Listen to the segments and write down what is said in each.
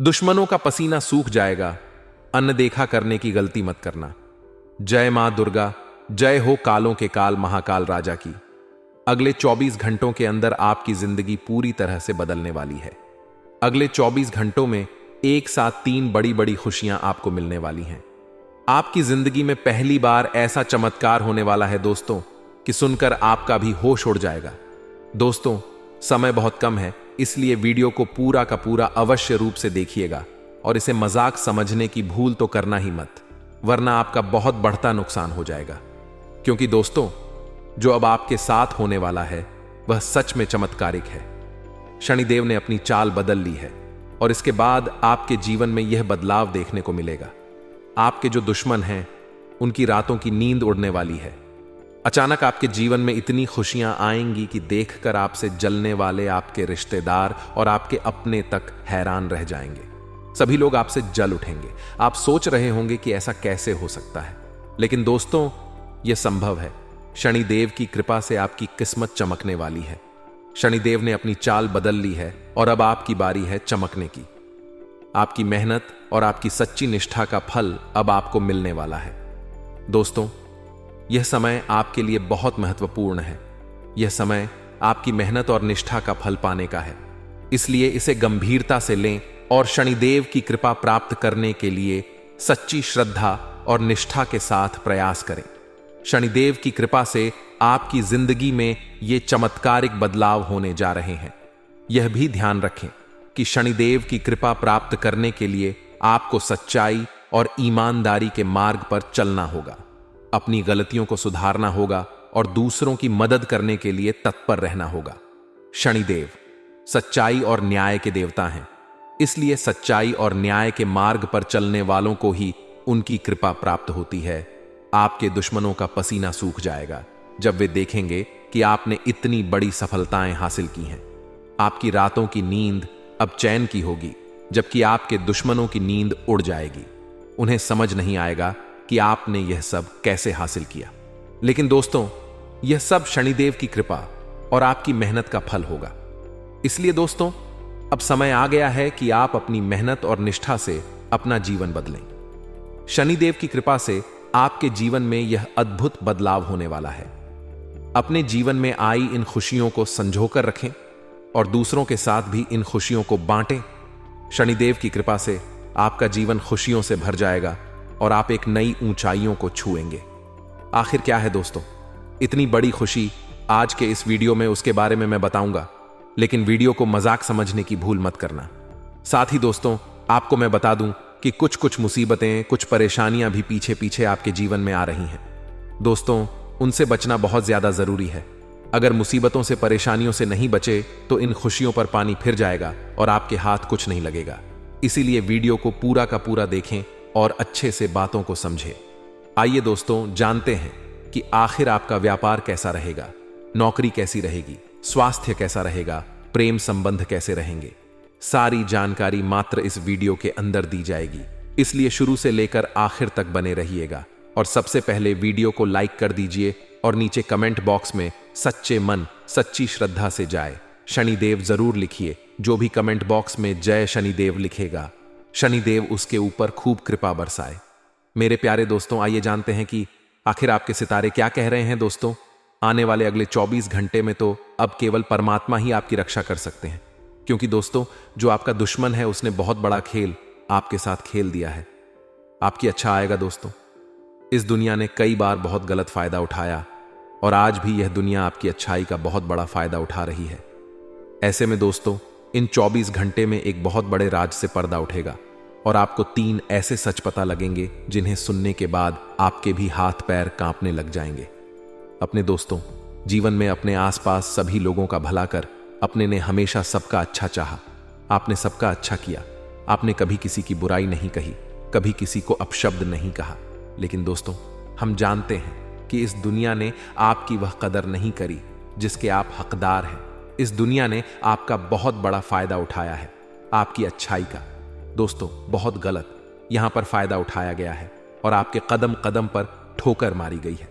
दुश्मनों का पसीना सूख जाएगा, अनदेखा करने की गलती मत करना। जय मां दुर्गा, जय हो कालों के काल महाकाल राजा की। अगले 24 घंटों के अंदर आपकी जिंदगी पूरी तरह से बदलने वाली है। अगले 24 घंटों में एक साथ 3 बड़ी बड़ी खुशियां आपको मिलने वाली हैं। आपकी जिंदगी में पहली बार ऐसा चमत्कार होने वाला है दोस्तों कि सुनकर आपका भी होश उड़ जाएगा। दोस्तों, समय बहुत कम है, इसलिए वीडियो को पूरा का पूरा अवश्य रूप से देखिएगा और इसे मजाक समझने की भूल तो करना ही मत, वरना आपका बहुत बढ़ता नुकसान हो जाएगा। क्योंकि दोस्तों, जो अब आपके साथ होने वाला है वह सच में चमत्कारिक है। शनिदेव ने अपनी चाल बदल ली है और इसके बाद आपके जीवन में यह बदलाव देखने को मिलेगा। आपके जो दुश्मन हैं उनकी रातों की नींद उड़ने वाली है। अचानक आपके जीवन में इतनी खुशियां आएंगी कि देखकर आपसे जलने वाले आपके रिश्तेदार और आपके अपने तक हैरान रह जाएंगे। सभी लोग आपसे जल उठेंगे। आप सोच रहे होंगे कि ऐसा कैसे हो सकता है, लेकिन दोस्तों यह संभव है। शनिदेव की कृपा से आपकी किस्मत चमकने वाली है। शनिदेव ने अपनी चाल बदल ली है और अब आपकी बारी है चमकने की। आपकी मेहनत और आपकी सच्ची निष्ठा का फल अब आपको मिलने वाला है। दोस्तों, यह समय आपके लिए बहुत महत्वपूर्ण है। यह समय आपकी मेहनत और निष्ठा का फल पाने का है, इसलिए इसे गंभीरता से लें और शनिदेव की कृपा प्राप्त करने के लिए सच्ची श्रद्धा और निष्ठा के साथ प्रयास करें। शनिदेव की कृपा से आपकी जिंदगी में ये चमत्कारिक बदलाव होने जा रहे हैं। यह भी ध्यान रखें कि शनिदेव की कृपा प्राप्त करने के लिए आपको सच्चाई और ईमानदारी के मार्ग पर चलना होगा, अपनी गलतियों को सुधारना होगा और दूसरों की मदद करने के लिए तत्पर रहना होगा। शनिदेव सच्चाई और न्याय के देवता हैं, इसलिए सच्चाई और न्याय के मार्ग पर चलने वालों को ही उनकी कृपा प्राप्त होती है। आपके दुश्मनों का पसीना सूख जाएगा जब वे देखेंगे कि आपने इतनी बड़ी सफलताएं हासिल की हैं। आपकी रातों की नींद अब चैन की होगी, जबकि आपके दुश्मनों की नींद उड़ जाएगी। उन्हें समझ नहीं आएगा कि आपने यह सब कैसे हासिल किया। लेकिन दोस्तों, यह सब शनिदेव की कृपा और आपकी मेहनत का फल होगा। इसलिए दोस्तों, अब समय आ गया है कि आप अपनी मेहनत और निष्ठा से अपना जीवन बदलें। शनिदेव की कृपा से आपके जीवन में यह अद्भुत बदलाव होने वाला है। अपने जीवन में आई इन खुशियों को संजोकर रखें और दूसरों के साथ भी इन खुशियों को बांटें। शनिदेव की कृपा से आपका जीवन खुशियों से भर जाएगा और आप एक नई ऊंचाइयों को छुएंगे। आखिर क्या है दोस्तों इतनी बड़ी खुशी? आज के इस वीडियो में उसके बारे में मैं बताऊंगा, लेकिन वीडियो को मजाक समझने की भूल मत करना। साथ ही दोस्तों, आपको मैं बता दूं कि कुछ मुसीबतें, कुछ परेशानियां भी पीछे पीछे आपके जीवन में आ रही हैं। दोस्तों, उनसे बचना बहुत ज्यादा जरूरी है। अगर मुसीबतों से, परेशानियों से नहीं बचे तो इन खुशियों पर पानी फिर जाएगा और आपके हाथ कुछ नहीं लगेगा। इसीलिए वीडियो को पूरा का पूरा देखें और अच्छे से बातों को समझें। आइए दोस्तों, जानते हैं कि आखिर आपका व्यापार कैसा रहेगा, नौकरी कैसी रहेगी, स्वास्थ्य कैसा रहेगा, प्रेम संबंध कैसे रहेंगे। सारी जानकारी मात्र इस वीडियो के अंदर दी जाएगी, इसलिए शुरू से लेकर आखिर तक बने रहिएगा। और सबसे पहले वीडियो को लाइक कर दीजिए और नीचे कमेंट बॉक्स में सच्चे मन, सच्ची श्रद्धा से जाए शनिदेव जरूर लिखिए। जो भी कमेंट बॉक्स में जय शनिदेव लिखेगा, शनिदेव उसके ऊपर खूब कृपा बरसाए। मेरे प्यारे दोस्तों, आइए जानते हैं कि आखिर आपके सितारे क्या कह रहे हैं। दोस्तों, आने वाले अगले 24 घंटे में तो अब केवल परमात्मा ही आपकी रक्षा कर सकते हैं, क्योंकि दोस्तों, जो आपका दुश्मन है उसने बहुत बड़ा खेल आपके साथ खेल दिया है। आपकी अच्छा आएगा दोस्तों। इस दुनिया ने कई बार बहुत गलत फायदा उठाया और आज भी यह दुनिया आपकी अच्छाई का बहुत बड़ा फायदा उठा रही है। ऐसे में दोस्तों, इन 24 घंटे में एक बहुत बड़े राज से पर्दा उठेगा और आपको 3 ऐसे सच पता लगेंगे जिन्हें सुनने के बाद आपके भी हाथ पैर कांपने लग जाएंगे। अपने दोस्तों, जीवन में अपने आसपास सभी लोगों का भला कर। अपने ने हमेशा सबका अच्छा चाहा, आपने सबका अच्छा किया, आपने कभी किसी की बुराई नहीं कही, कभी किसी को अपशब्द नहीं कहा। लेकिन दोस्तों, हम जानते हैं कि इस दुनिया ने आपकी वह कदर नहीं करी जिसके आप हकदार हैं। इस दुनिया ने आपका बहुत बड़ा फायदा उठाया है, आपकी अच्छाई का। दोस्तों, बहुत गलत यहां पर फायदा उठाया गया है और आपके कदम कदम पर ठोकर मारी गई है।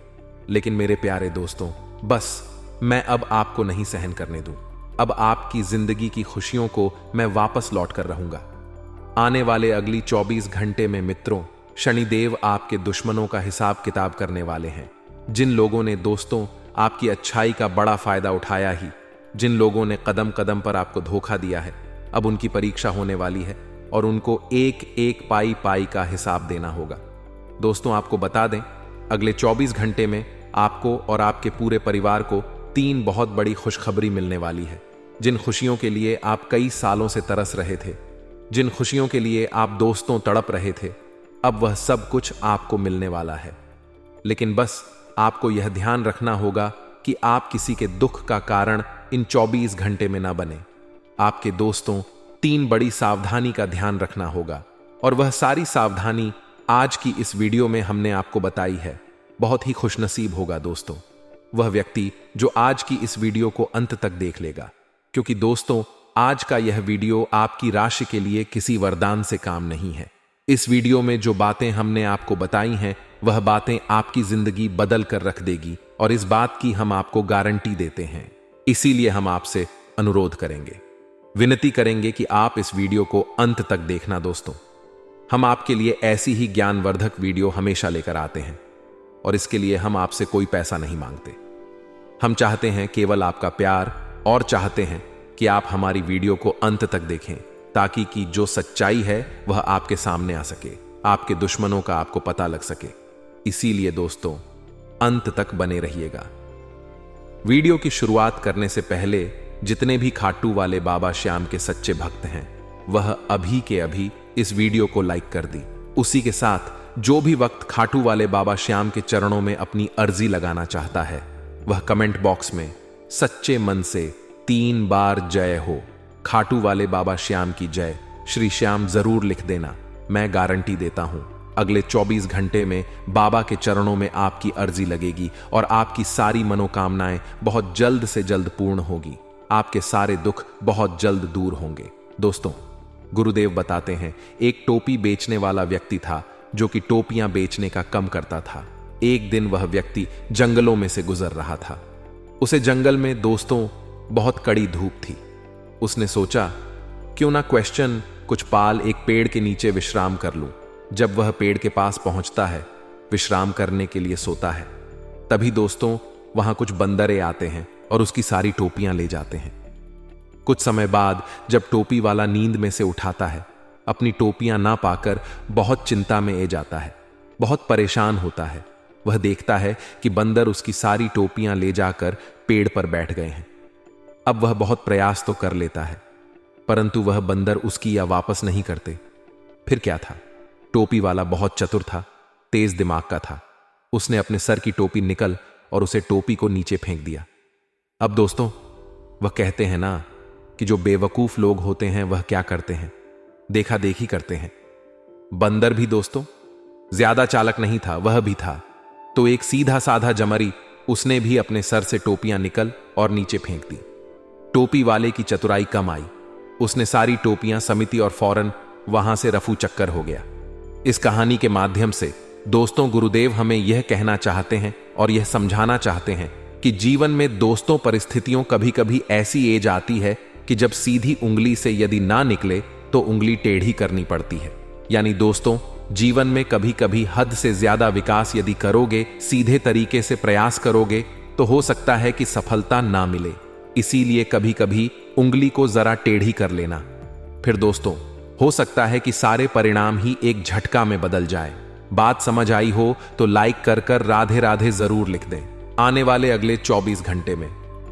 लेकिन मेरे प्यारे दोस्तों, बस मैं अब आपको नहीं सहन करने दूं। अब आपकी जिंदगी की खुशियों को मैं वापस लौट कर रहूंगा। आने वाले अगली 24 घंटे में मित्रों, शनिदेव आपके दुश्मनों का हिसाब किताब करने वाले हैं। जिन लोगों ने दोस्तों आपकी अच्छाई का बड़ा फायदा उठाया ही, जिन लोगों ने कदम कदम पर आपको धोखा दिया है, अब उनकी परीक्षा होने वाली है और उनको एक एक पाई पाई का हिसाब देना होगा। दोस्तों आपको बता दें, अगले 24 घंटे में आपको और आपके पूरे परिवार को 3 बहुत बड़ी खुशखबरी मिलने वाली है। जिन खुशियों के लिए आप कई सालों से तरस रहे थे, जिन खुशियों के लिए आप दोस्तों तड़प रहे थे, अब वह सब कुछ आपको मिलने वाला है। लेकिन बस आपको यह ध्यान रखना होगा कि आप किसी के दुख का कारण इन 24 घंटे में ना बने। आपके दोस्तों 3 बड़ी सावधानी का ध्यान रखना होगा और वह सारी सावधानी आज की इस वीडियो में हमने आपको बताई है। बहुत ही खुशनसीब होगा दोस्तों वह व्यक्ति जो आज की इस वीडियो को अंत तक देख लेगा, क्योंकि दोस्तों आज का यह वीडियो आपकी राशि के लिए किसी वरदान से काम नहीं है। इस वीडियो में जो बातें हमने आपको बताई हैं वह बातें आपकी जिंदगी बदल कर रख देगी और इस बात की हम आपको गारंटी देते हैं। इसीलिए हम आपसे अनुरोध करेंगे, विनती करेंगे कि आप इस वीडियो को अंत तक देखना। दोस्तों हम आपके लिए ऐसी ही ज्ञानवर्धक वीडियो हमेशा लेकर आते हैं और इसके लिए हम आपसे कोई पैसा नहीं मांगते। हम चाहते हैं केवल आपका प्यार और चाहते हैं कि आप हमारी वीडियो को अंत तक देखें ताकि कि जो सच्चाई है वह आपके सामने आ सके, आपके दुश्मनों का आपको पता लग सके। इसीलिए दोस्तों अंत तक बने रहिएगा। वीडियो की शुरुआत करने से पहले जितने भी खाटू वाले बाबा श्याम के सच्चे भक्त हैं वह अभी के अभी इस वीडियो को लाइक कर दी। उसी के साथ जो भी वक्त खाटू वाले बाबा श्याम के चरणों में अपनी अर्जी लगाना चाहता है वह कमेंट बॉक्स में सच्चे मन से 3 बार जय हो, खाटू वाले बाबा श्याम की जय, श्री श्याम जरूर लिख देना। मैं गारंटी देता हूं अगले 24 घंटे में बाबा के चरणों में आपकी अर्जी लगेगी और आपकी सारी मनोकामनाएं बहुत जल्द से जल्द पूर्ण होगी। आपके सारे दुख बहुत जल्द दूर होंगे। दोस्तों गुरुदेव बताते हैं, एक टोपी बेचने वाला व्यक्ति था जो कि टोपियां बेचने का कम करता था। एक दिन वह व्यक्ति जंगलों में से गुजर रहा था। उसे जंगल में दोस्तों बहुत कड़ी धूप थी। उसने सोचा क्यों ना कुछ पाल एक पेड़ के नीचे विश्राम कर लूं। जब वह पेड़ के पास पहुंचता है, विश्राम करने के लिए सोता है, तभी दोस्तों वहां कुछ बंदरे आते हैं और उसकी सारी टोपियां ले जाते हैं। कुछ समय बाद जब टोपी वाला नींद में से उठाता है, अपनी टोपियां ना पाकर बहुत चिंता में ए जाता है, बहुत परेशान होता है। वह देखता है कि बंदर उसकी सारी टोपियां ले जाकर पेड़ पर बैठ गए हैं। अब वह बहुत प्रयास तो कर लेता है, परंतु वह बंदर उसकी या वापस नहीं करते। फिर क्या था, टोपी वाला बहुत चतुर था, तेज दिमाग का था। उसने अपने सर की टोपी निकल और उसे टोपी को नीचे फेंक दिया। अब दोस्तों वह कहते हैं ना कि जो बेवकूफ लोग होते हैं वह क्या करते हैं, देखा देखी करते हैं। बंदर भी दोस्तों ज्यादा चालक नहीं था, वह भी था तो एक सीधा साधा जमरी, उसने भी अपने सर से टोपियां निकल और नीचे फेंक दी। टोपी वाले की चतुराई कम आई, उसने सारी टोपियां समिति और फौरन वहां से रफू चक्कर हो गया। इस कहानी के माध्यम से दोस्तों गुरुदेव हमें यह कहना चाहते हैं और यह समझाना चाहते हैं कि जीवन में दोस्तों परिस्थितियों कभी कभी ऐसी एज आती है कि जब सीधी उंगली से यदि ना निकले तो उंगली टेढ़ी करनी पड़ती है। यानी दोस्तों जीवन में कभी कभी हद से ज्यादा विकास यदि करोगे, सीधे तरीके से प्रयास करोगे तो हो सकता है कि सफलता ना मिले। इसीलिए कभी कभी उंगली को जरा टेढ़ी कर लेना। फिर दोस्तों हो सकता है कि सारे परिणाम ही एक झटका में बदल जाए। बात समझ आई हो तो लाइक कर राधे राधे जरूर लिख दें। आने वाले अगले 24 घंटे में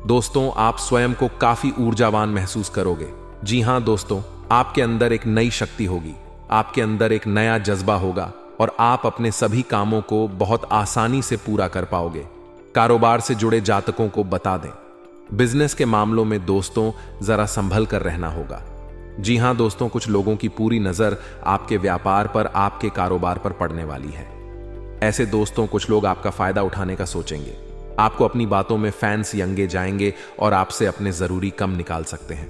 दोस्तों आप स्वयं को काफी ऊर्जावान महसूस करोगे। जी हां दोस्तों, आपके अंदर एक नई शक्ति होगी, आपके अंदर एक नया जज्बा होगा और आप अपने सभी कामों को बहुत आसानी से पूरा कर पाओगे। कारोबार से जुड़े जातकों को बता दें, बिजनेस के मामलों में दोस्तों जरा संभल कर रहना होगा। जी हां दोस्तों, कुछ लोगों की पूरी नजर आपके व्यापार पर, आपके कारोबार पर पड़ने वाली है। ऐसे दोस्तों कुछ लोग आपका फायदा उठाने का सोचेंगे, आपको अपनी बातों में फैंस यंगे जाएंगे और आपसे अपने जरूरी कम निकाल सकते हैं।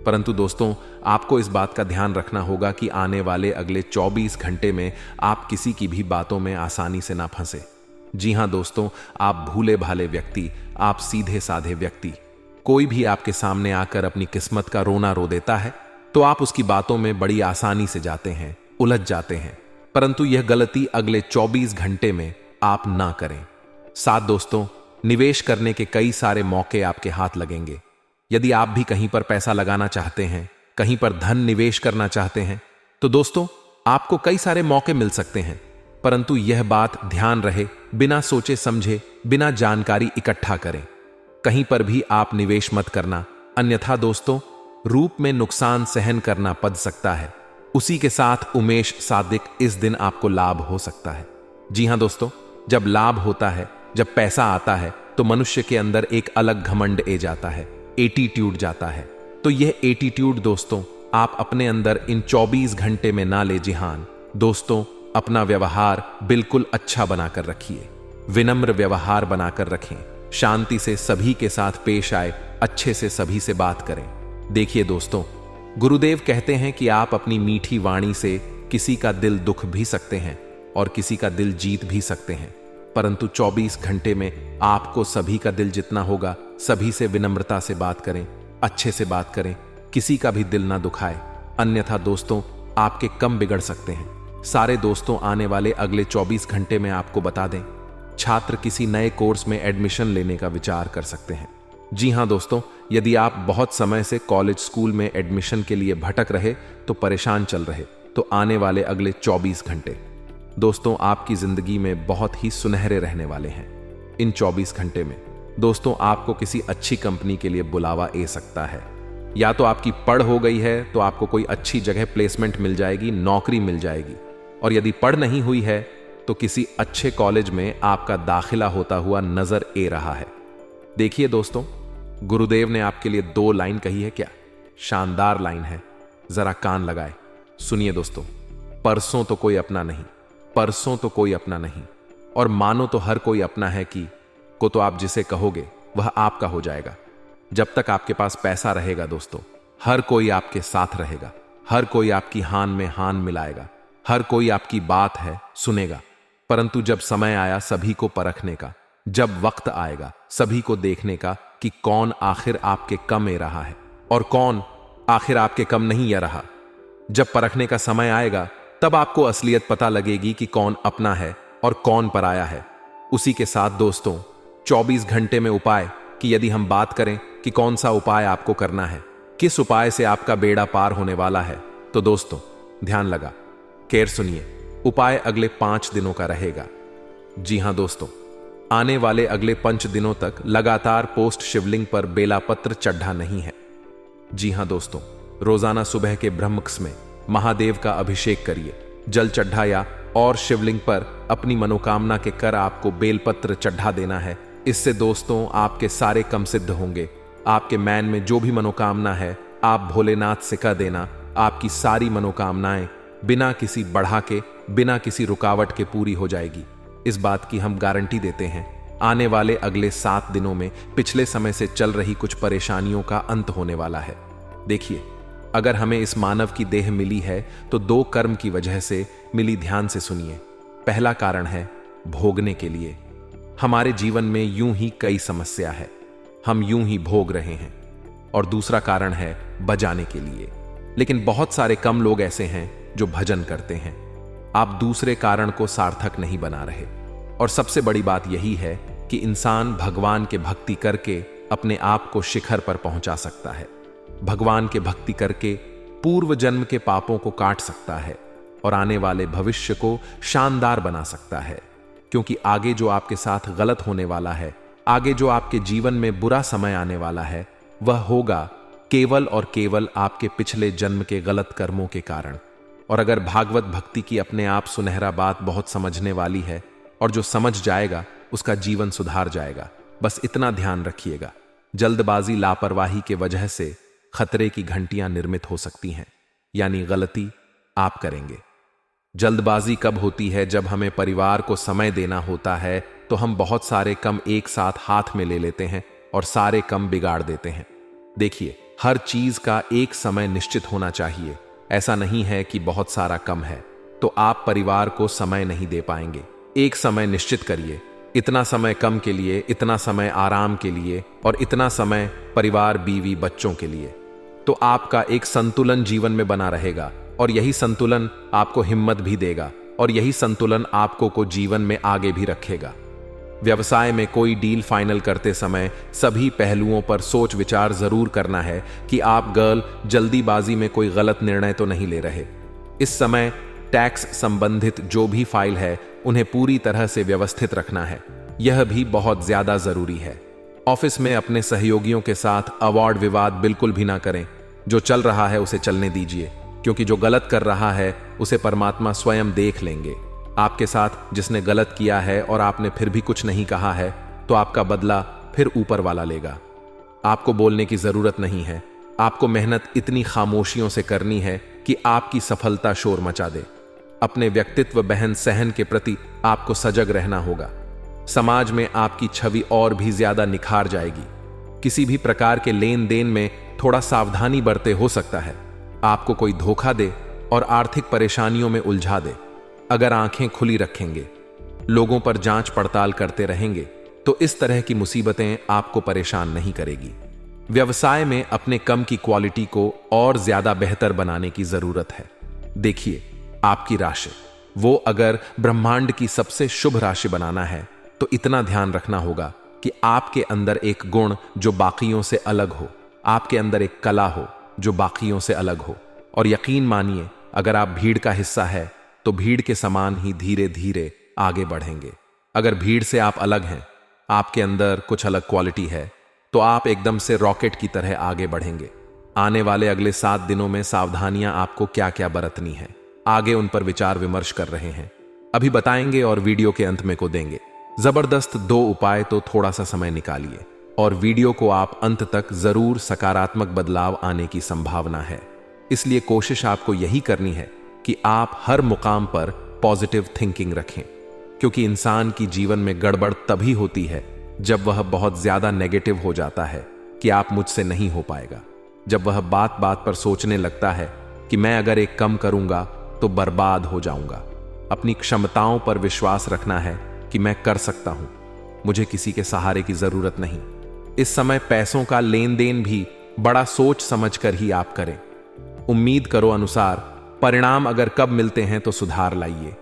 परंतु दोस्तों आपको इस बात का ध्यान रखना होगा कि आने वाले अगले 24 घंटे में आप किसी की भी बातों में आसानी से ना फंसे। जी हां दोस्तों, आप भूले भाले व्यक्ति, आप सीधे साधे व्यक्ति, कोई भी आपके सामने आकर अपनी किस्मत का रोना रो देता है तो आप उसकी बातों में बड़ी आसानी से जाते हैं, उलझ जाते हैं। परंतु यह गलती अगले 24 घंटे में आप ना करें। साथ दोस्तों, निवेश करने के कई सारे मौके आपके हाथ लगेंगे। यदि आप भी कहीं पर पैसा लगाना चाहते हैं, कहीं पर धन निवेश करना चाहते हैं, तो दोस्तों आपको कई सारे मौके मिल सकते हैं। परंतु यह बात ध्यान रहे, बिना सोचे समझे, बिना जानकारी इकट्ठा करें कहीं पर भी आप निवेश मत करना, अन्यथा दोस्तों रूप में नुकसान सहन करना पड़ सकता है। उसी के साथ उमेश सादिक, इस दिन आपको लाभ हो सकता है। जी हां दोस्तों, जब लाभ होता है, जब पैसा आता है, तो मनुष्य के अंदर एक अलग घमंड ए जाता है, एटीट्यूड जाता है। तो यह एटीट्यूड दोस्तों आप अपने अंदर इन 24 घंटे में ना ले। जी हां दोस्तों, अपना व्यवहार बिल्कुल अच्छा बनाकर रखिए, विनम्र व्यवहार बनाकर रखें, शांति से सभी के साथ पेश आए, अच्छे से सभी से बात करें। देखिए दोस्तों, गुरुदेव कहते हैं कि आप अपनी मीठी वाणी से किसी का दिल दुख भी सकते हैं और किसी का दिल जीत भी सकते हैं। परंतु 24 घंटे में आपको सभी का दिल जितना होगा, सभी से विनम्रता से बात करें, अच्छे से बात करें, किसी का भी दिल ना दुखाए, अन्यथा दोस्तों आपके कम बिगड़ सकते हैं। सारे दोस्तों आने वाले अगले 24 घंटे में आपको बता दें, छात्र किसी नए कोर्स में एडमिशन लेने का विचार कर सकते हैं। जी हां दोस्तों, यदि आप बहुत समय से कॉलेज स्कूल में एडमिशन के लिए भटक रहे, तो परेशान चल रहे, तो आने वाले अगले 24 घंटे दोस्तों आपकी जिंदगी में बहुत ही सुनहरे रहने वाले हैं। इन 24 घंटे में दोस्तों आपको किसी अच्छी कंपनी के लिए बुलावा ए सकता है, या तो आपकी पढ़ हो गई है तो आपको कोई अच्छी जगह प्लेसमेंट मिल जाएगी, नौकरी मिल जाएगी, और यदि पढ़ नहीं हुई है तो किसी अच्छे कॉलेज में आपका दाखिला होता हुआ नजर ए रहा है। देखिए दोस्तों, गुरुदेव ने आपके लिए 2 लाइन कही है। क्या शानदार लाइन है, जरा कान लगाए, सुनिए दोस्तों। परसों तो कोई अपना नहीं, परसों तो कोई अपना नहीं, और मानो तो हर कोई अपना है कि को तो आप जिसे कहोगे वह आपका हो जाएगा। जब तक आपके पास पैसा रहेगा दोस्तों, हर कोई आपके साथ रहेगा, हर कोई आपकी हान में हान मिलाएगा, हर कोई आपकी बात है सुनेगा। परंतु जब समय आया सभी को परखने का, जब वक्त आएगा सभी को देखने का कि कौन आखिर आपके कम ए रहा है और कौन आखिर आपके कम नहीं आ रहा, जब परखने का समय आएगा तब आपको असलियत पता लगेगी कि कौन अपना है और कौन पराया है। उसी के साथ दोस्तों 24 घंटे में उपाय कि यदि हम बात करें कि कौन सा उपाय आपको करना है, किस उपाय से आपका बेड़ा पार होने वाला है, तो दोस्तों ध्यान लगा केयर सुनिए। उपाय अगले 5 दिनों का रहेगा। जी हां दोस्तों, आने वाले अगले 5 दिनों तक लगातार पोस्ट शिवलिंग पर बेलापत्र चढ़ा नहीं है। जी हां दोस्तों, रोजाना सुबह के ब्रह्मक्स में महादेव का अभिषेक करिए, जल चढ़ाया और शिवलिंग पर अपनी मनोकामना के कर आपको बेलपत्र चढ़ा देना है। इससे दोस्तों आपके सारे कम सिद्ध होंगे। आपके मैन में जो भी मनोकामना है आप भोलेनाथ से कह देना, आपकी सारी मनोकामनाएं बिना किसी बढ़ा के, बिना किसी रुकावट के पूरी हो जाएगी। इस बात की हम गारंटी देते हैं। आने वाले अगले 7 दिनों में पिछले समय से चल रही कुछ परेशानियों का अंत होने वाला है। देखिए, अगर हमें इस मानव की देह मिली है तो 2 कर्म की वजह से मिली। ध्यान से सुनिए। पहला कारण है भोगने के लिए। हमारे जीवन में यूं ही कई समस्या है, हम यूं ही भोग रहे हैं। और दूसरा कारण है बजाने के लिए। लेकिन बहुत सारे कम लोग ऐसे हैं जो भजन करते हैं। आप दूसरे कारण को सार्थक नहीं बना रहे। और सबसे बड़ी बात यही है कि इंसान भगवान के भक्ति करके अपने आप को शिखर पर पहुंचा सकता है। भगवान के भक्ति करके पूर्व जन्म के पापों को काट सकता है और आने वाले भविष्य को शानदार बना सकता है। क्योंकि आगे जो आपके साथ गलत होने वाला है, आगे जो आपके जीवन में बुरा समय आने वाला है, वह होगा केवल और केवल आपके पिछले जन्म के गलत कर्मों के कारण। और अगर भागवत भक्ति की अपने आप सुनहरा बात बहुत समझने वाली है, और जो समझ जाएगा उसका जीवन सुधार जाएगा। बस इतना ध्यान रखिएगा, जल्दबाजी लापरवाही के वजह से खतरे की घंटियां निर्मित हो सकती हैं, यानी गलती आप करेंगे। जल्दबाजी कब होती है? जब हमें परिवार को समय देना होता है तो हम बहुत सारे कम एक साथ हाथ में ले लेते हैं और सारे कम बिगाड़ देते हैं। देखिए, हर चीज का एक समय निश्चित होना चाहिए। ऐसा नहीं है कि बहुत सारा कम है तो आप परिवार को समय नहीं दे पाएंगे। एक समय निश्चित करिए, इतना समय कम के लिए, इतना समय आराम के लिए और इतना समय परिवार, बीवी, बच्चों के लिए। तो आपका एक संतुलन जीवन में बना रहेगा और यही संतुलन आपको हिम्मत भी देगा और यही संतुलन आपको को जीवन में आगे भी रखेगा। व्यवसाय में कोई डील फाइनल करते समय सभी पहलुओं पर सोच विचार जरूर करना है कि आप जल्दीबाजी में कोई गलत निर्णय तो नहीं ले रहे। इस समय टैक्स संबंधित जो भी फाइल है उन्हें पूरी तरह से व्यवस्थित रखना है, यह भी बहुत ज्यादा जरूरी है। ऑफिस में अपने सहयोगियों के साथ अवार्ड विवाद बिल्कुल भी ना करें। जो चल रहा है उसे चलने दीजिए, क्योंकि जो गलत कर रहा है उसे परमात्मा स्वयं देख लेंगे। आपके साथ जिसने गलत किया है और आपने फिर भी कुछ नहीं कहा है, तो आपका बदला फिर ऊपर वाला लेगा। आपको बोलने की जरूरत नहीं है। आपको मेहनत इतनी खामोशियों से करनी है कि आपकी सफलता शोर मचा दे। अपने व्यक्तित्व बहन सहन के प्रति आपको सजग रहना होगा। समाज में आपकी छवि और भी ज्यादा निखार जाएगी। किसी भी प्रकार के लेन देन में थोड़ा सावधानी बरते, हो सकता है आपको कोई धोखा दे और आर्थिक परेशानियों में उलझा दे। अगर आंखें खुली रखेंगे, लोगों पर जांच पड़ताल करते रहेंगे, तो इस तरह की मुसीबतें आपको परेशान नहीं करेगी। व्यवसाय में अपने कम की क्वालिटी को और ज्यादा बेहतर बनाने की जरूरत है। देखिए, आपकी राशि, वो अगर ब्रह्मांड की सबसे शुभ राशि बनाना है तो इतना ध्यान रखना होगा कि आपके अंदर एक गुण जो बाकियों से अलग हो, आपके अंदर एक कला हो जो बाकियों से अलग हो। और यकीन मानिए, अगर आप भीड़ का हिस्सा है तो भीड़ के समान ही धीरे धीरे आगे बढ़ेंगे। अगर भीड़ से आप अलग हैं, आपके अंदर कुछ अलग क्वालिटी है, तो आप एकदम से रॉकेट की तरह आगे बढ़ेंगे। आने वाले अगले 7 दिनों में सावधानियां आपको क्या क्या बरतनी है, आगे उन पर विचार विमर्श कर रहे हैं, अभी बताएंगे और वीडियो के अंत में को देंगे। जबरदस्त 2 उपाय, तो थोड़ा सा समय निकालिए और वीडियो को आप अंत तक जरूर। सकारात्मक बदलाव आने की संभावना है, इसलिए कोशिश आपको यही करनी है कि आप हर मुकाम पर पॉजिटिव थिंकिंग रखें, क्योंकि इंसान की जीवन में गड़बड़ तभी होती है जब वह बहुत ज्यादा नेगेटिव हो जाता है कि आप मुझसे नहीं हो पाएगा। जब वह बात बात पर सोचने लगता है कि मैं अगर एक कम करूंगा तो बर्बाद हो जाऊंगा। अपनी क्षमताओं पर विश्वास रखना है कि मैं कर सकता हूं, मुझे किसी के सहारे की जरूरत नहीं। इस समय पैसों का लेन देन भी बड़ा सोच समझ कर ही आप करें। उम्मीद करो अनुसार परिणाम अगर कब मिलते हैं तो सुधार लाइए।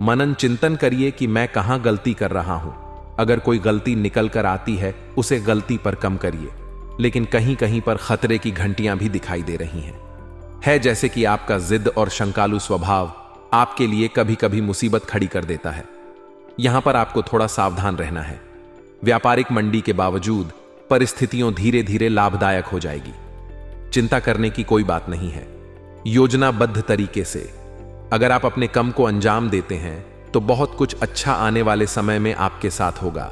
मनन चिंतन करिए कि मैं कहां गलती कर रहा हूं। अगर कोई गलती निकल कर आती है, उसे गलती पर कम करिए, लेकिन कहीं कहीं पर खतरे की घंटियां भी दिखाई दे रही हैं। जैसे कि आपका जिद और शंकालु स्वभाव आपके लिए कभी कभी मुसीबत खड़ी कर देता है। यहां पर आपको थोड़ा सावधान रहना है। व्यापारिक मंडी के बावजूद परिस्थितियों धीरे धीरे लाभदायक हो जाएगी। चिंता करने की कोई बात नहीं है। योजनाबद्ध तरीके से अगर आप अपने कम को अंजाम देते हैं तो बहुत कुछ अच्छा आने वाले समय में आपके साथ होगा।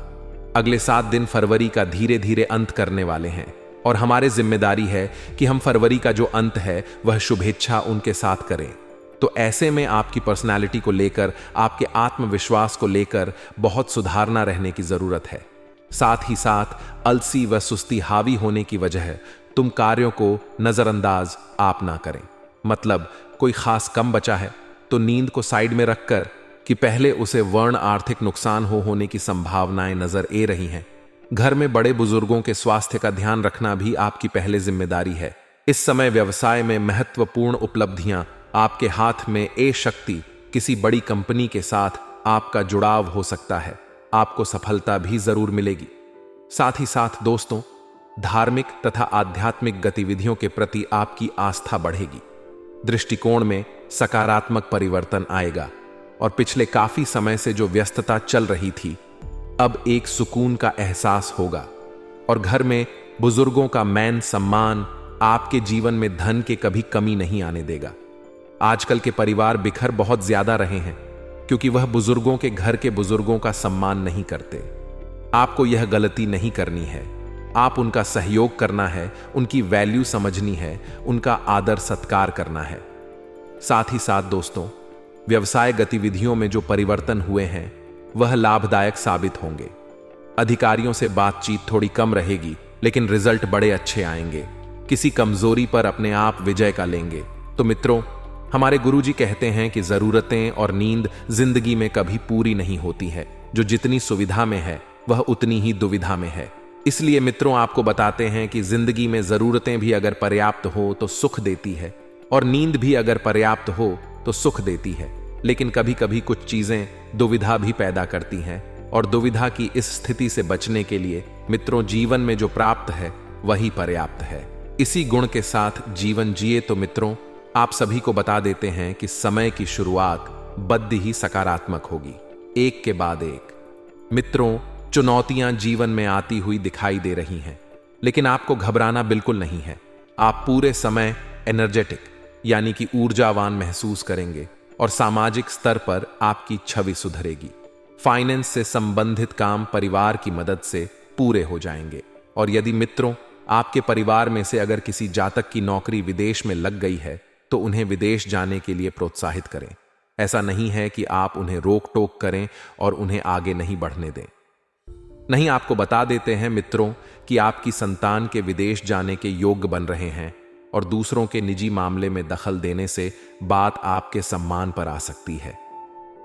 अगले 7 दिन फरवरी का धीरे धीरे अंत करने वाले हैं और हमारी जिम्मेदारी है कि हम फरवरी का जो अंत है वह शुभेच्छा उनके साथ करें। तो ऐसे में आपकी पर्सनालिटी को लेकर, आपके आत्मविश्वास को लेकर बहुत सुधारना रहने की जरूरत है। साथ ही साथ अलसी व सुस्ती हावी होने की वजह तुम कार्यों को नजरअंदाज आप ना करें। मतलब कोई खास कम बचा है तो नींद को साइड में रखकर कि पहले उसे वर्ण आर्थिक नुकसान होने की संभावनाएं नजर आ रही हैं। घर में बड़े बुजुर्गों के स्वास्थ्य का ध्यान रखना भी आपकी पहले जिम्मेदारी है। इस समय व्यवसाय में महत्वपूर्ण उपलब्धियां आपके हाथ में शक्ति किसी बड़ी कंपनी के साथ आपका जुड़ाव हो सकता है। आपको सफलता भी जरूर मिलेगी। साथ ही साथ दोस्तों, धार्मिक तथा आध्यात्मिक गतिविधियों के प्रति आपकी आस्था बढ़ेगी। दृष्टिकोण में सकारात्मक परिवर्तन आएगा और पिछले काफी समय से जो व्यस्तता चल रही थी, अब एक सुकून का एहसास होगा। और घर में बुजुर्गों का मान सम्मान आपके जीवन में धन के कभी कमी नहीं आने देगा। आजकल के परिवार बिखर बहुत ज्यादा रहे हैं क्योंकि वह बुजुर्गों के घर के बुजुर्गों का सम्मान नहीं करते। आपको यह गलती नहीं करनी है। आप उनका सहयोग करना है, उनकी वैल्यू समझनी है, उनका आदर सत्कार करना है। साथ ही साथ दोस्तों, व्यवसाय गतिविधियों में जो परिवर्तन हुए हैं वह लाभदायक साबित होंगे। अधिकारियों से बातचीत थोड़ी कम रहेगी, लेकिन रिजल्ट बड़े अच्छे आएंगे। किसी कमजोरी पर अपने आप विजय का लेंगे। तो मित्रों, हमारे गुरुजी कहते हैं कि जरूरतें और नींद जिंदगी में कभी पूरी नहीं होती है। जो जितनी सुविधा में है वह उतनी ही दुविधा में है। इसलिए मित्रों, आपको बताते हैं कि जिंदगी में जरूरतें भी अगर पर्याप्त हो तो सुख देती है, और नींद भी अगर पर्याप्त हो तो सुख देती है। लेकिन कभी कभी कुछ चीजें दुविधा भी पैदा करती हैं, और दुविधा की इस स्थिति से बचने के लिए मित्रों, जीवन में जो प्राप्त है वही पर्याप्त है। इसी गुण के साथ जीवन जिए तो मित्रों, आप सभी को बता देते हैं कि समय की शुरुआत बद्ध ही सकारात्मक होगी, एक के बाद एक। मित्रों, चुनौतियां जीवन में आती हुई दिखाई दे रही हैं, लेकिन आपको घबराना बिल्कुल नहीं है। आप पूरे समय एनर्जेटिक यानी कि ऊर्जावान महसूस करेंगे, और सामाजिक स्तर पर आपकी छवि सुधरेगी। फाइनेंस से संबंधित काम परिवार की मदद से पूरे हो जाएंगे। और यदि मित्रों, आपके परिवार में से अगर किसी जातक की नौकरी विदेश में लग गई है तो उन्हें विदेश जाने के लिए प्रोत्साहित करें। ऐसा नहीं है कि आप उन्हें रोक टोक करें और उन्हें आगे नहीं बढ़ने दें। नहीं, आपको बता देते हैं मित्रों कि आपकी संतान के विदेश जाने के योग्य बन रहे हैं, और दूसरों के निजी मामले में दखल देने से बात आपके सम्मान पर आ सकती है।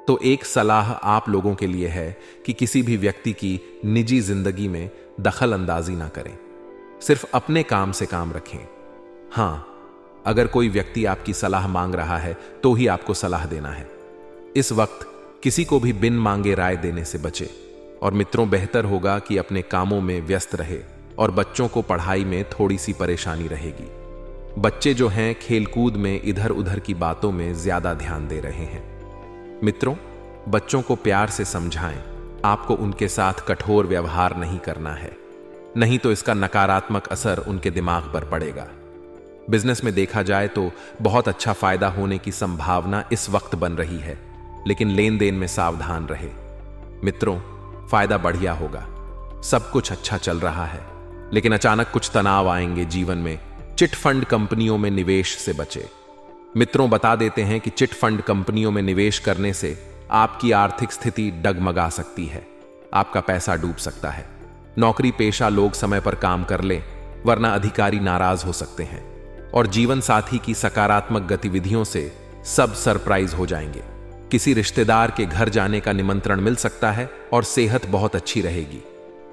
तो एक सलाह आप लोगों के लिए है कि किसी भी व्यक्ति की निजी जिंदगी में दखल अंदाजी ना करें, सिर्फ अपने काम से काम रखें। हां, अगर कोई व्यक्ति आपकी सलाह मांग रहा है तो ही आपको सलाह देना है। इस वक्त किसी को भी बिन मांगे राय देने से बचे। और मित्रों, बेहतर होगा कि अपने कामों में व्यस्त रहे, और बच्चों को पढ़ाई में थोड़ी सी परेशानी रहेगी। बच्चे जो हैं खेलकूद में इधर उधर की बातों में ज्यादा ध्यान दे रहे हैं। मित्रों, बच्चों को प्यार से समझाएं, आपको उनके साथ कठोर व्यवहार नहीं करना है, नहीं तो इसका नकारात्मक असर उनके दिमाग पर पड़ेगा। बिजनेस में देखा जाए तो बहुत अच्छा फायदा होने की संभावना इस वक्त बन रही है, लेकिन लेन देन में सावधान रहे। मित्रों, फायदा बढ़िया होगा, सब कुछ अच्छा चल रहा है, लेकिन अचानक कुछ तनाव आएंगे जीवन में। चिट फंड कंपनियों में निवेश से बचे। मित्रों, बता देते हैं कि चिट फंड कंपनियों में निवेश करने से आपकी आर्थिक स्थिति डगमगा सकती है, आपका पैसा डूब सकता है। नौकरी पेशा लोग समय पर काम कर ले, वरना अधिकारी नाराज हो सकते हैं, और जीवन साथी की सकारात्मक गतिविधियों से सब सरप्राइज हो जाएंगे। किसी रिश्तेदार के घर जाने का निमंत्रण मिल सकता है, और सेहत बहुत अच्छी रहेगी।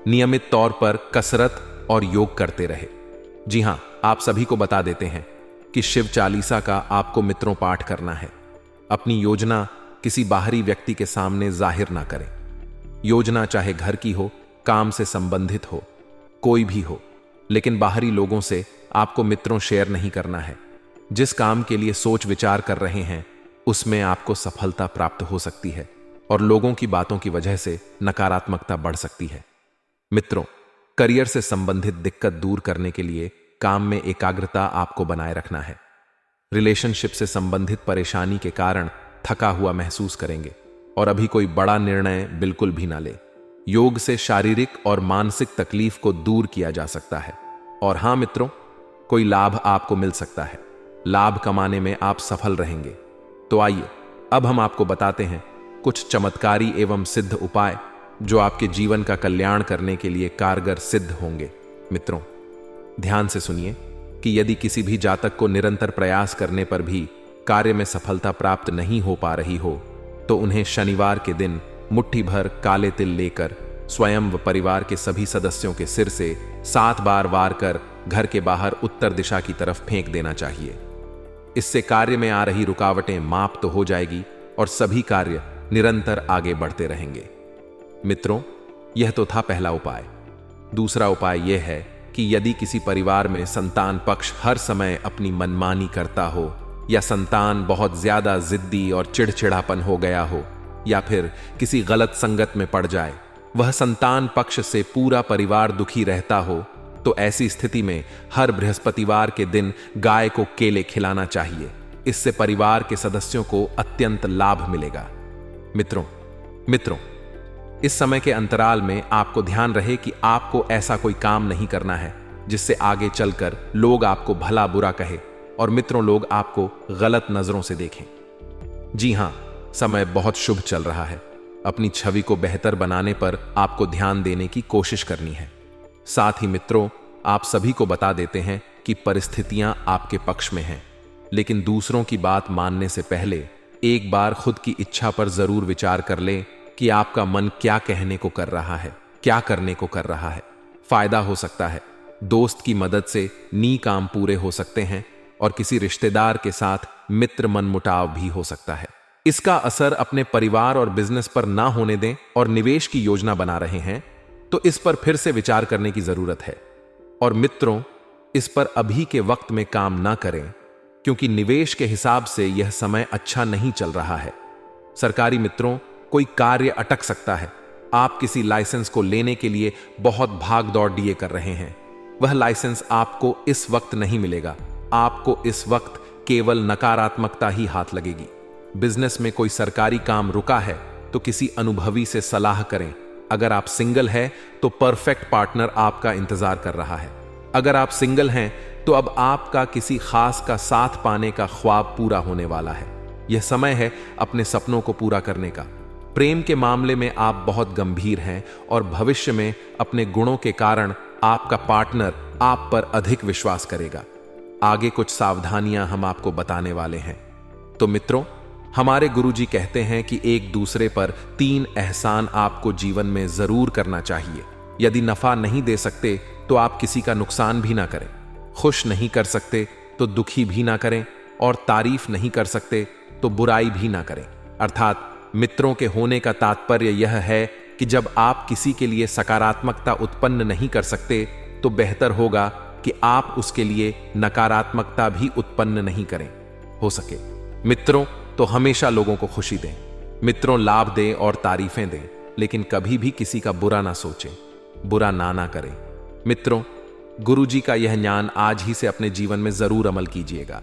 नियमित तौर पर कसरत और योग करते रहे। जी हां, आप सभी को बता देते हैं कि शिव चालीसा का आपको मित्रों पाठ करना है। अपनी योजना किसी बाहरी व्यक्ति के सामने जाहिर ना करें। योजना चाहे घर की हो, काम से संबंधित हो, कोई भी हो, लेकिन बाहरी लोगों से आपको मित्रों शेयर नहीं करना है। जिस काम के लिए सोच विचार कर रहे हैं उसमें आपको सफलता प्राप्त हो सकती है, और लोगों की बातों की वजह से नकारात्मकता बढ़ सकती है। मित्रों, करियर से संबंधित दिक्कत दूर करने के लिए काम में एकाग्रता आपको बनाए रखना है। रिलेशनशिप से संबंधित परेशानी के कारण थका हुआ महसूस करेंगे, और अभी कोई बड़ा निर्णय बिल्कुल भी ना ले। योग से शारीरिक और मानसिक तकलीफ को दूर किया जा सकता है। और हां मित्रों, कोई लाभ आपको मिल सकता है। लाभ कमाने में आप सफल रहेंगे। तो आइए अब हम आपको बताते हैं कुछ चमत्कारी एवं सिद्ध उपाय जो आपके जीवन का कल्याण करने के लिए कारगर सिद्ध होंगे। मित्रों, ध्यान से सुनिए कि यदि किसी भी जातक को निरंतर प्रयास करने पर भी कार्य में सफलता प्राप्त नहीं हो पा रही हो, तो उन्हें शनिवार के दिन मुट्ठी भर काले तिल लेकर स्वयं व परिवार के सभी सदस्यों के सिर से 7 बार वार कर घर के बाहर उत्तर दिशा की तरफ फेंक देना चाहिए। इससे कार्य में आ रही रुकावटें माप तो हो जाएगी, और सभी कार्य निरंतर आगे बढ़ते रहेंगे। मित्रों, यह तो था पहला उपाय। दूसरा उपाय यह है कि यदि किसी परिवार में संतान पक्ष हर समय अपनी मनमानी करता हो, या संतान बहुत ज्यादा जिद्दी और चिड़चिड़ापन हो गया हो, या फिर किसी गलत संगत में पड़ जाए, वह संतान पक्ष से पूरा परिवार दुखी रहता हो, तो ऐसी स्थिति में हर बृहस्पतिवार के दिन गाय को केले खिलाना चाहिए। इससे परिवार के सदस्यों को अत्यंत लाभ मिलेगा। मित्रों, इस समय के अंतराल में आपको ध्यान रहे कि आपको ऐसा कोई काम नहीं करना है जिससे आगे चलकर लोग आपको भला बुरा कहे, और मित्रों, लोग आपको गलत नजरों से देखें। जी हां, समय बहुत शुभ चल रहा है। अपनी छवि को बेहतर बनाने पर आपको ध्यान देने की कोशिश करनी है। साथ ही मित्रों, आप सभी को बता देते हैं कि परिस्थितियां आपके पक्ष में हैं, लेकिन दूसरों की बात मानने से पहले एक बार खुद की इच्छा पर जरूर विचार कर लें कि आपका मन क्या कहने को कर रहा है, क्या करने को कर रहा है। फायदा हो सकता है, दोस्त की मदद से नी काम पूरे हो सकते हैं और किसी रिश्तेदार के साथ मित्र मनमुटाव भी हो सकता है। इसका असर अपने परिवार और बिजनेस पर ना होने दें और निवेश की योजना बना रहे हैं तो इस पर फिर से विचार करने की जरूरत है। और मित्रों, इस पर अभी के वक्त में काम ना करें क्योंकि निवेश के हिसाब से यह समय अच्छा नहीं चल रहा है। सरकारी मित्रों, कोई कार्य अटक सकता है। आप किसी लाइसेंस को लेने के लिए बहुत भाग दौड़ डीए कर रहे हैं, वह लाइसेंस आपको इस वक्त नहीं मिलेगा। आपको इस वक्त केवल नकारात्मकता ही हाथ लगेगी। बिजनेस में कोई सरकारी काम रुका है तो किसी अनुभवी से सलाह करें। अगर आप सिंगल हैं तो परफेक्ट पार्टनर आपका इंतजार कर रहा है। अगर आप सिंगल हैं तो अब आपका किसी खास का साथ पाने का ख्वाब पूरा होने वाला है। यह समय है अपने सपनों को पूरा करने का। प्रेम के मामले में आप बहुत गंभीर हैं और भविष्य में अपने गुणों के कारण आपका पार्टनर आप पर अधिक विश्वास करेगा। आगे कुछ सावधानियां हम आपको बताने वाले हैं। तो मित्रों, हमारे गुरुजी कहते हैं कि एक दूसरे पर 3 एहसान आपको जीवन में जरूर करना चाहिए। यदि नफा नहीं दे सकते तो आप किसी का नुकसान भी ना करें, खुश नहीं कर सकते तो दुखी भी ना करें और तारीफ नहीं कर सकते तो बुराई भी ना करें। अर्थात मित्रों के होने का तात्पर्य यह है कि जब आप किसी के लिए सकारात्मकता उत्पन्न नहीं कर सकते तो बेहतर होगा कि आप उसके लिए नकारात्मकता भी उत्पन्न नहीं करें। हो सके मित्रों तो हमेशा लोगों को खुशी दें। मित्रों, लाभ दें और तारीफें दें, लेकिन कभी भी किसी का बुरा ना सोचें, बुरा ना करें। मित्रों, गुरुजी का यह ज्ञान आज ही से अपने जीवन में जरूर अमल कीजिएगा।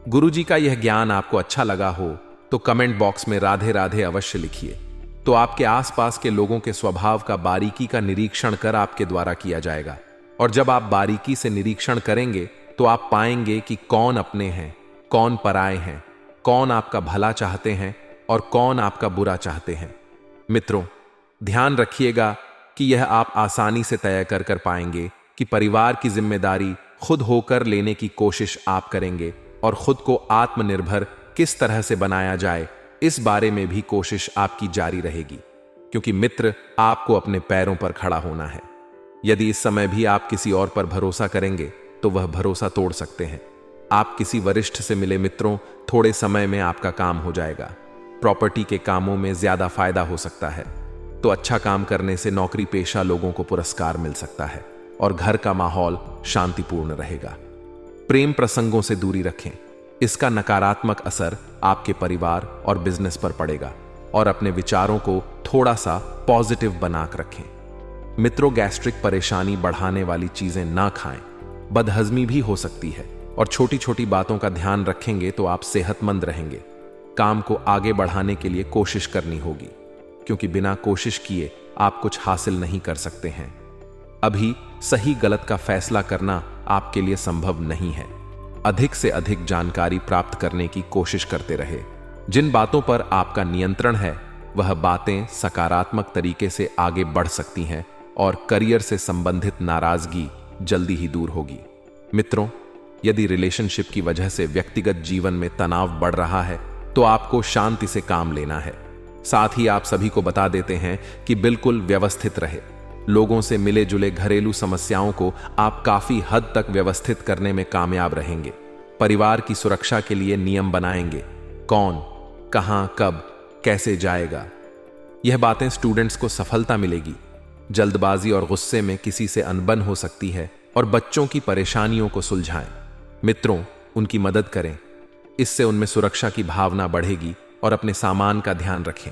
गुरुजी का यह ज्ञान आपको अच्छा लगा हो तो कमेंट बॉक्स में राधे राधे अवश्य लिखिए। तो आपके आसपास के लोगों के स्वभाव का बारीकी का निरीक्षण कर आपके द्वारा किया जाएगा। और जब आप बारीकी से निरीक्षण करेंगे तो आप पाएंगे कि कौन अपने हैं, कौन पराए हैं, कौन आपका भला चाहते हैं और कौन आपका बुरा चाहते हैं। मित्रों, ध्यान रखिएगा कि यह आप आसानी से तय कर पाएंगे कि परिवार की जिम्मेदारी खुद होकर लेने की कोशिश आप करेंगे और खुद को आत्मनिर्भर किस तरह से बनाया जाए इस बारे में भी कोशिश आपकी जारी रहेगी, क्योंकि मित्र, आपको अपने पैरों पर खड़ा होना है। यदि इस समय भी आप किसी और पर भरोसा करेंगे तो वह भरोसा तोड़ सकते हैं। आप किसी वरिष्ठ से मिले मित्रों, थोड़े समय में आपका काम हो जाएगा। प्रॉपर्टी के कामों में ज्यादा फायदा हो सकता है, तो अच्छा काम करने से नौकरी पेशा लोगों को पुरस्कार मिल सकता है और घर का माहौल शांतिपूर्ण रहेगा। प्रेम प्रसंगों से दूरी रखें, इसका नकारात्मक असर आपके परिवार और बिजनेस पर पड़ेगा। और अपने विचारों को थोड़ा सा पॉजिटिव बनाकर रखें। मित्रों, गैस्ट्रिक परेशानी बढ़ाने वाली चीजें ना खाएं, बदहजमी भी हो सकती है और छोटी छोटी बातों का ध्यान रखेंगे तो आप सेहतमंद रहेंगे। काम को आगे बढ़ाने के लिए कोशिश करनी होगी, क्योंकि बिना कोशिश किए आप कुछ हासिल नहीं कर सकते हैं। अभी सही गलत का फैसला करना आपके लिए संभव नहीं है। अधिक से अधिक जानकारी प्राप्त करने की कोशिश करते रहे। जिन बातों पर आपका नियंत्रण है वह बातें सकारात्मक तरीके से आगे बढ़ सकती हैं और करियर से संबंधित नाराजगी जल्दी ही दूर होगी। मित्रों, यदि रिलेशनशिप की वजह से व्यक्तिगत जीवन में तनाव बढ़ रहा है तो आपको शांति से काम लेना है। साथ ही आप सभी को बता देते हैं कि बिल्कुल व्यवस्थित रहे। लोगों से मिले जुले घरेलू समस्याओं को आप काफी हद तक व्यवस्थित करने में कामयाब रहेंगे। परिवार की सुरक्षा के लिए नियम बनाएंगे, कौन कहां कब कैसे जाएगा। यह बातें स्टूडेंट्स को सफलता मिलेगी। जल्दबाजी और गुस्से में किसी से अनबन हो सकती है और बच्चों की परेशानियों को सुलझाएं। मित्रों, उनकी मदद करें, इससे उनमें सुरक्षा की भावना बढ़ेगी और अपने सामान का ध्यान रखें।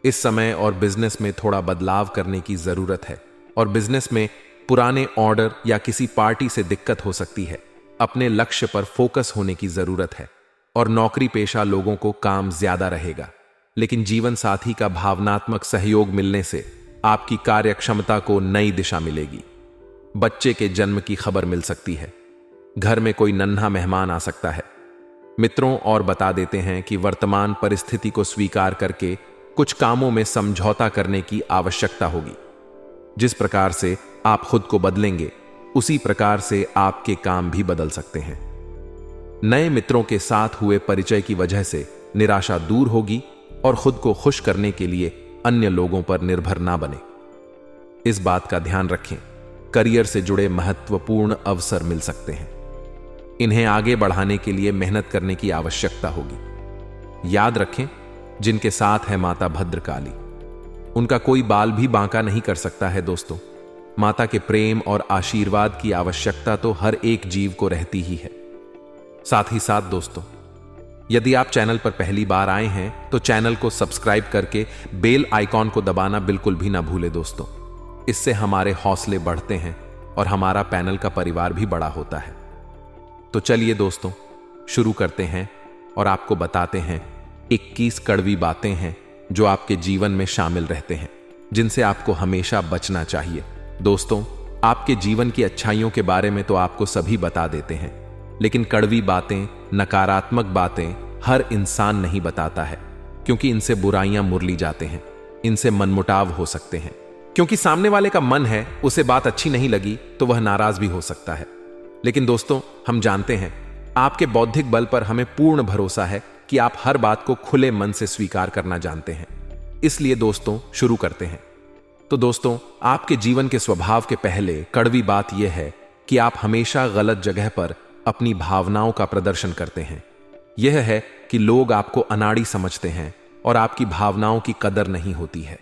इस समय और बिजनेस में थोड़ा बदलाव करने की जरूरत है और बिजनेस में पुराने ऑर्डर या किसी पार्टी से दिक्कत हो सकती है। अपने लक्ष्य पर फोकस होने की जरूरत है और नौकरी पेशा लोगों को काम ज्यादा रहेगा, लेकिन जीवन साथी का भावनात्मक सहयोग मिलने से आपकी कार्य क्षमता को नई दिशा मिलेगी। बच्चे के जन्म की खबर मिल सकती है। घर में कोई नन्हा मेहमान आ सकता है। मित्रों, और बता देते हैं कि वर्तमान परिस्थिति को स्वीकार करके कुछ कामों में समझौता करने की आवश्यकता होगी। जिस प्रकार से आप खुद को बदलेंगे उसी प्रकार से आपके काम भी बदल सकते हैं। नए मित्रों के साथ हुए परिचय की वजह से निराशा दूर होगी और खुद को खुश करने के लिए अन्य लोगों पर निर्भर ना बने। इस बात का ध्यान रखें करियर से जुड़े महत्वपूर्ण अवसर मिल सकते हैं। इन्हें आगे बढ़ाने के लिए मेहनत करने की आवश्यकता होगी। याद रखें, जिनके साथ है माता भद्रकाली, उनका कोई बाल भी बांका नहीं कर सकता है दोस्तों। माता के प्रेम और आशीर्वाद की आवश्यकता तो हर एक जीव को रहती ही है। साथ ही साथ दोस्तों, यदि आप चैनल पर पहली बार आए हैं तो चैनल को सब्सक्राइब करके बेल आइकॉन को दबाना बिल्कुल भी ना भूले दोस्तों। इससे हमारे हौसले बढ़ते हैं और हमारा पैनल का परिवार भी बड़ा होता है। तो चलिए दोस्तों, शुरू करते हैं और आपको बताते हैं 21 कड़वी बातें हैं जो आपके जीवन में शामिल रहते हैं, जिनसे आपको हमेशा बचना चाहिए। दोस्तों, आपके जीवन की अच्छाइयों के बारे में तो आपको सभी बता देते हैं, लेकिन कड़वी बातें, नकारात्मक बातें हर इंसान नहीं बताता है, क्योंकि इनसे बुराइयां मुरली जाते हैं, इनसे मनमुटाव हो सकते हैं। क्योंकि सामने वाले का मन है, उसे बात अच्छी नहीं लगी तो वह नाराज भी हो सकता है। लेकिन दोस्तों, हम जानते हैं आपके बौद्धिक बल पर हमें पूर्ण भरोसा है कि आप हर बात को खुले मन से स्वीकार करना जानते हैं। इसलिए दोस्तों, शुरू करते हैं। तो दोस्तों, आपके जीवन के स्वभाव के पहले कड़वी बात यह है कि आप हमेशा गलत जगह पर अपनी भावनाओं का प्रदर्शन करते हैं। यह है कि लोग आपको अनाड़ी समझते हैं और आपकी भावनाओं की कदर नहीं होती है।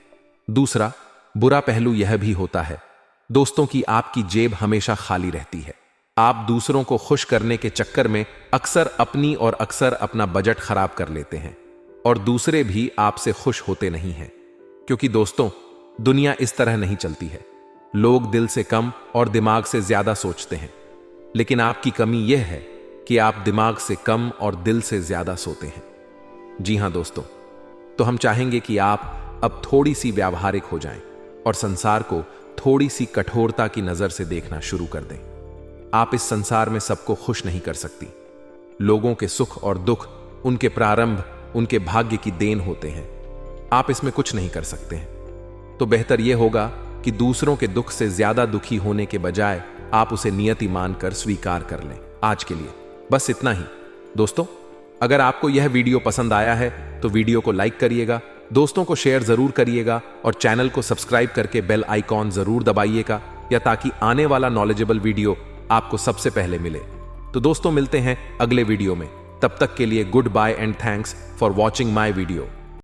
दूसरा बुरा पहलू यह भी होता है दोस्तों कि आपकी जेब हमेशा खाली रहती है। आप दूसरों को खुश करने के चक्कर में अक्सर अपनी और अक्सर अपना बजट खराब कर लेते हैं और दूसरे भी आपसे खुश होते नहीं हैं। क्योंकि दोस्तों, दुनिया इस तरह नहीं चलती है। लोग दिल से कम और दिमाग से ज्यादा सोचते हैं, लेकिन आपकी कमी यह है कि आप दिमाग से कम और दिल से ज्यादा सोते हैं। जी हां दोस्तों, तो हम चाहेंगे कि आप अब थोड़ी सी व्यावहारिक हो जाएं और संसार को थोड़ी सी कठोरता की नजर से देखना शुरू कर दें। आप इस संसार में सबको खुश नहीं कर सकती। लोगों के सुख और दुख उनके प्रारंभ, उनके भाग्य की देन होते हैं। आप इसमें कुछ नहीं कर सकते हैं। तो बेहतर यह होगा कि दूसरों के दुख से ज्यादा दुखी होने के बजाय आप उसे नियति मानकर स्वीकार कर लें। आज के लिए बस इतना ही दोस्तों। अगर आपको यह वीडियो पसंद आया है तो वीडियो को लाइक करिएगा, दोस्तों को शेयर जरूर करिएगा और चैनल को सब्सक्राइब करके बेल आइकॉन जरूर दबाइएगा, या ताकि आने वाला नॉलेजेबल वीडियो आपको सबसे पहले मिले। तो दोस्तों, मिलते हैं अगले वीडियो में। तब तक के लिए good bye and thanks for watching my video.